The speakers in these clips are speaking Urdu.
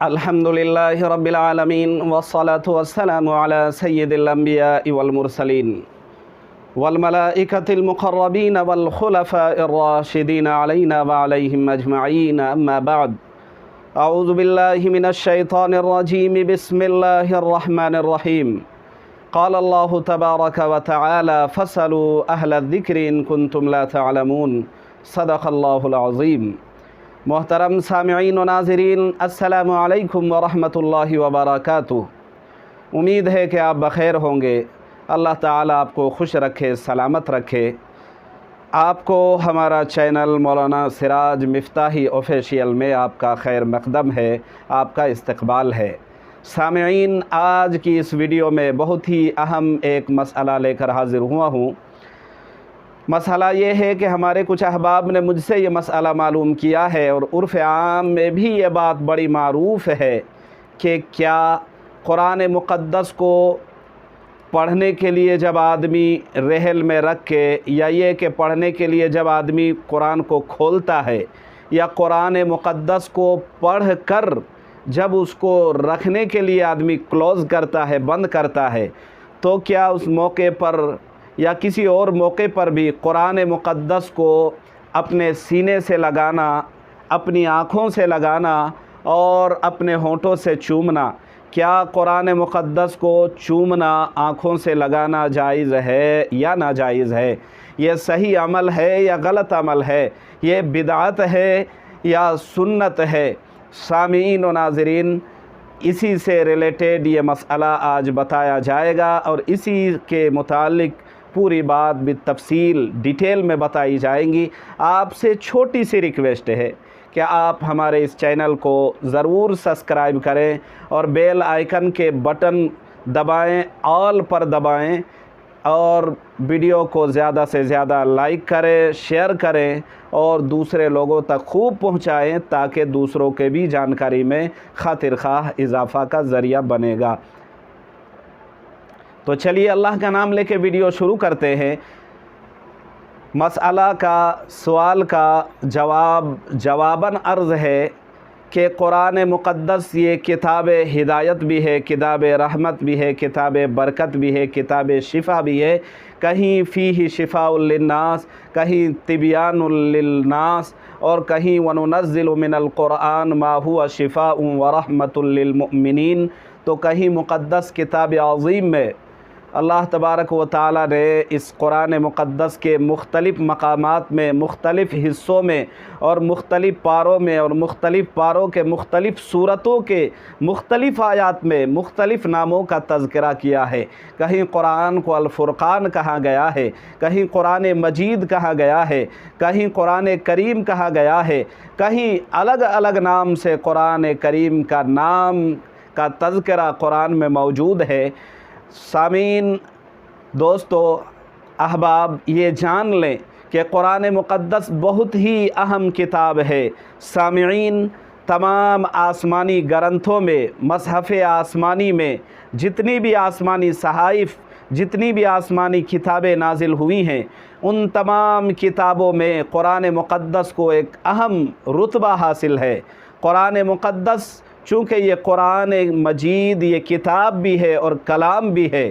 الحمدللہ رب العالمین والصلاة والسلام علی سید الانبیاء والمرسلین والملائکۃ المقربین والخلفاء الراشدین علینا وعلیہم اجمعین اما بعد اعوذ باللہ من الشیطان الرجیم بسم اللہ الرحمن الرحیم قال اللہ تبارک وتعالی فاسألوا اہل الذکر ان کنتم لا تعلمون صدق اللہ العظیم۔ محترم سامعین و ناظرین، السلام علیکم ورحمۃ اللہ وبرکاتہ۔ امید ہے کہ آپ بخیر ہوں گے۔ اللہ تعالیٰ آپ کو خوش رکھے، سلامت رکھے۔ آپ کو ہمارا چینل مولانا سراج مفتاحی آفیشیل میں آپ کا خیر مقدم ہے، آپ کا استقبال ہے۔ سامعین، آج کی اس ویڈیو میں بہت ہی اہم ایک مسئلہ لے کر حاضر ہوا ہوں۔ مسئلہ یہ ہے کہ ہمارے کچھ احباب نے مجھ سے یہ مسئلہ معلوم کیا ہے، اور عرف عام میں بھی یہ بات بڑی معروف ہے کہ کیا قرآن مقدس کو پڑھنے کے لیے جب آدمی رحل میں رکھ کے، یا یہ کہ پڑھنے کے لیے جب آدمی قرآن کو کھولتا ہے، یا قرآن مقدس کو پڑھ کر جب اس کو رکھنے کے لیے آدمی کلوز کرتا ہے، بند کرتا ہے، تو کیا اس موقع پر یا کسی اور موقع پر بھی قرآن مقدس کو اپنے سینے سے لگانا، اپنی آنکھوں سے لگانا اور اپنے ہونٹوں سے چومنا، کیا قرآن مقدس کو چومنا، آنکھوں سے لگانا جائز ہے یا ناجائز ہے؟ یہ صحیح عمل ہے یا غلط عمل ہے؟ یہ بدعت ہے یا سنت ہے؟ سامعین و ناظرین، اسی سے ریلیٹڈ یہ مسئلہ آج بتایا جائے گا، اور اسی کے متعلق پوری بات بالتفصیل ڈیٹیل میں بتائی جائیں گی۔ آپ سے چھوٹی سی ریکویسٹ ہے کہ آپ ہمارے اس چینل کو ضرور سبسکرائب کریں اور بیل آئیکن کے بٹن دبائیں، آل پر دبائیں، اور ویڈیو کو زیادہ سے زیادہ لائک کریں، شیئر کریں اور دوسرے لوگوں تک خوب پہنچائیں، تاکہ دوسروں کے بھی جانکاری میں خاطر خواہ اضافہ کا ذریعہ بنے گا۔ تو چلیے اللہ کا نام لے کے ویڈیو شروع کرتے ہیں۔ مسئلہ کا، سوال کا جواباً عرض ہے کہ قرآن مقدس یہ کتاب ہدایت بھی ہے، کتاب رحمت بھی ہے، کتاب برکت بھی ہے، کتاب شفا بھی ہے۔ کہیں فیہ شفاء للناس، کہیں طبیان للناس، اور کہیں وننزل من القرآن ما هو شفاء ورحمۃ للمؤمنین۔ تو کہیں مقدس کتاب عظیم میں اللہ تبارک و تعالیٰ نے اس قرآن مقدس کے مختلف مقامات میں، مختلف حصوں میں اور مختلف پاروں میں، اور مختلف پاروں کے مختلف صورتوں کے مختلف آیات میں مختلف ناموں کا تذکرہ کیا ہے۔ کہیں قرآن کو الفرقان کہا گیا ہے، کہیں قرآن مجید کہا گیا ہے، کہیں قرآن کریم کہا گیا ہے، کہیں الگ الگ نام سے قرآن کریم کا نام کا تذکرہ قرآن میں موجود ہے۔ سامعین، دوستو، احباب، یہ جان لیں کہ قرآن مقدس بہت ہی اہم کتاب ہے۔ سامعین، تمام آسمانی گرنتھوں میں، مصحف آسمانی میں جتنی بھی آسمانی صحائف، جتنی بھی آسمانی کتابیں نازل ہوئی ہیں، ان تمام کتابوں میں قرآن مقدس کو ایک اہم رتبہ حاصل ہے۔ قرآن مقدس چونکہ یہ قرآن مجید یہ کتاب بھی ہے اور کلام بھی ہے،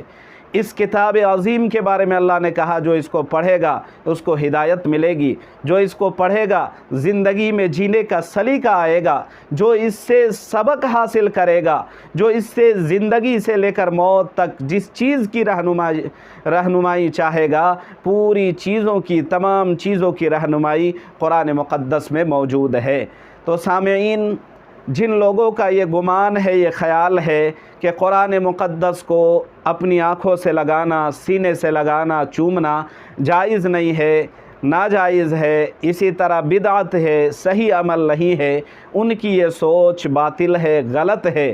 اس کتاب عظیم کے بارے میں اللہ نے کہا جو اس کو پڑھے گا اس کو ہدایت ملے گی، جو اس کو پڑھے گا زندگی میں جینے کا سلیقہ آئے گا، جو اس سے سبق حاصل کرے گا، جو اس سے زندگی سے لے کر موت تک جس چیز کی رہنمائی چاہے گا، پوری چیزوں کی، تمام چیزوں کی رہنمائی قرآن مقدس میں موجود ہے۔ تو سامعین، جن لوگوں کا یہ گمان ہے، یہ خیال ہے کہ قرآن مقدس کو اپنی آنکھوں سے لگانا، سینے سے لگانا، چومنا جائز نہیں ہے، ناجائز ہے، اسی طرح بدعت ہے، صحیح عمل نہیں ہے، ان کی یہ سوچ باطل ہے، غلط ہے،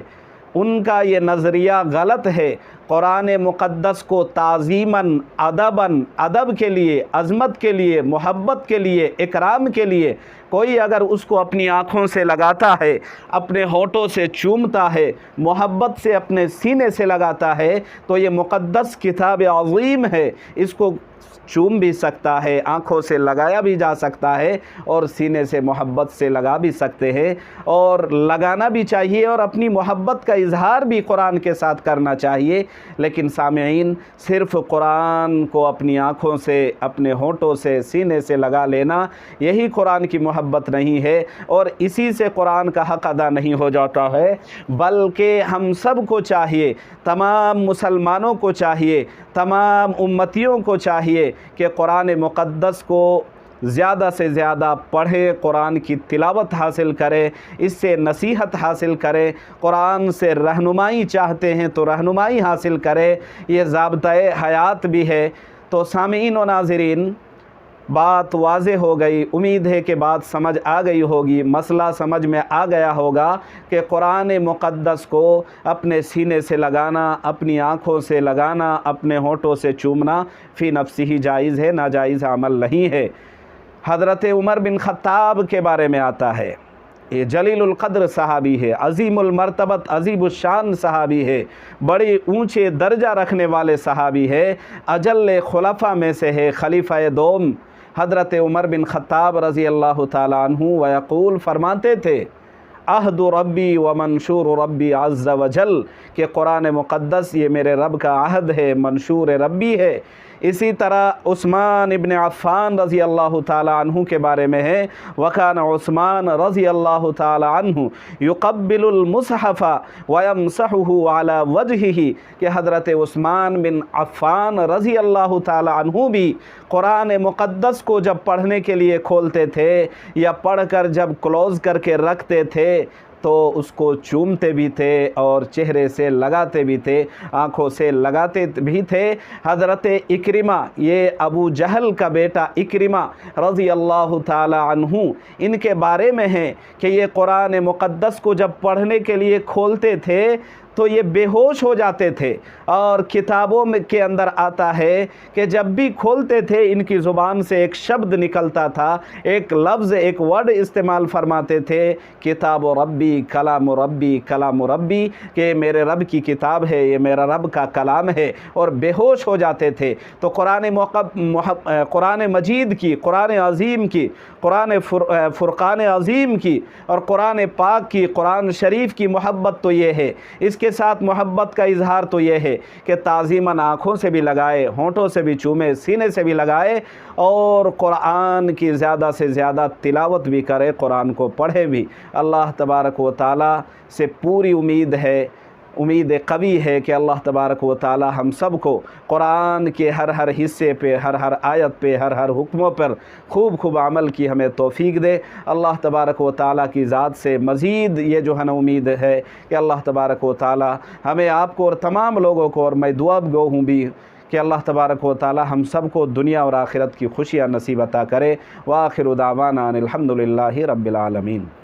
ان کا یہ نظریہ غلط ہے۔ قرآن مقدس کو تعظیماً، ادباً، ادب کے لیے، عظمت کے لیے، محبت کے لیے، اکرام کے لیے کوئی اگر اس کو اپنی آنکھوں سے لگاتا ہے، اپنے ہونٹوں سے چومتا ہے، محبت سے اپنے سینے سے لگاتا ہے، تو یہ مقدس کتاب عظیم ہے، اس کو چوم بھی سکتا ہے، آنکھوں سے لگایا بھی جا سکتا ہے، اور سینے سے محبت سے لگا بھی سکتے ہیں، اور لگانا بھی چاہیے، اور اپنی محبت کا اظہار بھی قرآن کے ساتھ کرنا چاہیے۔ لیکن سامعین، صرف قرآن کو اپنی آنکھوں سے، اپنے ہونٹوں سے، سینے سے لگا لینا، یہی قرآن کی محبت نہیں ہے، اور اسی سے قرآن کا حق ادا نہیں ہو جاتا ہے، بلکہ ہم سب کو چاہیے، تمام مسلمانوں کو چاہیے، تمام امتیوں کو چاہیے کہ قرآن مقدس کو زیادہ سے زیادہ پڑھے، قرآن کی تلاوت حاصل کرے، اس سے نصیحت حاصل کرے، قرآن سے رہنمائی چاہتے ہیں تو رہنمائی حاصل کرے، یہ ضابطۂ حیات بھی ہے۔ تو سامعین و ناظرین، بات واضح ہو گئی، امید ہے کہ بات سمجھ آ گئی ہوگی، مسئلہ سمجھ میں آ گیا ہوگا کہ قرآن مقدس کو اپنے سینے سے لگانا، اپنی آنکھوں سے لگانا، اپنے ہونٹوں سے چومنا فی نفسہ ہی جائز ہے، ناجائز عمل نہیں ہے۔ حضرت عمر بن خطاب کے بارے میں آتا ہے، یہ جلیل القدر صحابی ہے، عظیم المرتبت، عظیم الشان صحابی ہے، بڑے اونچے درجہ رکھنے والے صحابی ہے، اجل خلفاء میں سے ہے، خلیفہ دوم حضرت عمر بن خطاب رضی اللہ تعالیٰ عنہ ویقول فرماتے تھے، عہد ربی و منشور ربی عز و جل، کہ قرآن مقدس یہ میرے رب کا عہد ہے، منشور ربی ہے۔ اسی طرح عثمان ابن عفان رضی اللہ تعالیٰ عنہ کے بارے میں ہے، وکان عثمان رضی اللہ تعالیٰ عنہ یقبل المصحف ویمسحہ علی وجہہ، کہ حضرت عثمان بن عفان رضی اللہ تعالیٰ عنہ بھی قرآن مقدس کو جب پڑھنے کے لیے کھولتے تھے یا پڑھ کر جب کلوز کر کے رکھتے تھے تو اس کو چومتے بھی تھے اور چہرے سے لگاتے بھی تھے، آنکھوں سے لگاتے بھی تھے۔ حضرت اکرمہ، یہ ابو جہل کا بیٹا اکرمہ رضی اللہ تعالی عنہ، ان کے بارے میں ہے کہ یہ قرآن مقدس کو جب پڑھنے کے لیے کھولتے تھے تو یہ بے ہوش ہو جاتے تھے، اور کتابوں میں کے اندر آتا ہے کہ جب بھی کھولتے تھے ان کی زبان سے ایک شبد نکلتا تھا، ایک لفظ، ایک ورڈ استعمال فرماتے تھے، کتاب ربی، کلام ربی، کلام ربی، کہ میرے رب کی کتاب ہے، یہ میرا رب کا کلام ہے، اور بے ہوش ہو جاتے تھے۔ تو قرآن مجید کی، قرآن عظیم کی، قرآن فرقان عظیم کی، اور قرآن پاک کی، قرآن شریف کی محبت تو یہ ہے، اس کے ساتھ محبت کا اظہار تو یہ ہے کہ تعظیماً آنکھوں سے بھی لگائے، ہونٹوں سے بھی چومے، سینے سے بھی لگائے، اور قرآن کی زیادہ سے زیادہ تلاوت بھی کرے، قرآن کو پڑھے بھی۔ اللہ تبارک و تعالی سے پوری امید ہے، امید قوی ہے کہ اللہ تبارک و تعالی ہم سب کو قرآن کے ہر ہر حصے پہ، ہر ہر آیت پہ، ہر ہر حکموں پر خوب خوب عمل کی ہمیں توفیق دے۔ اللہ تبارک و تعالی کی ذات سے مزید یہ جو ہے نا امید ہے کہ اللہ تبارک و تعالی ہمیں، آپ کو اور تمام لوگوں کو، اور میں دعا گو ہوں بھی کہ اللہ تبارک و تعالی ہم سب کو دنیا اور آخرت کی خوشیاں نصیب عطا کرے۔ وآخر دعوانا ان الحمد للہ رب العالمین۔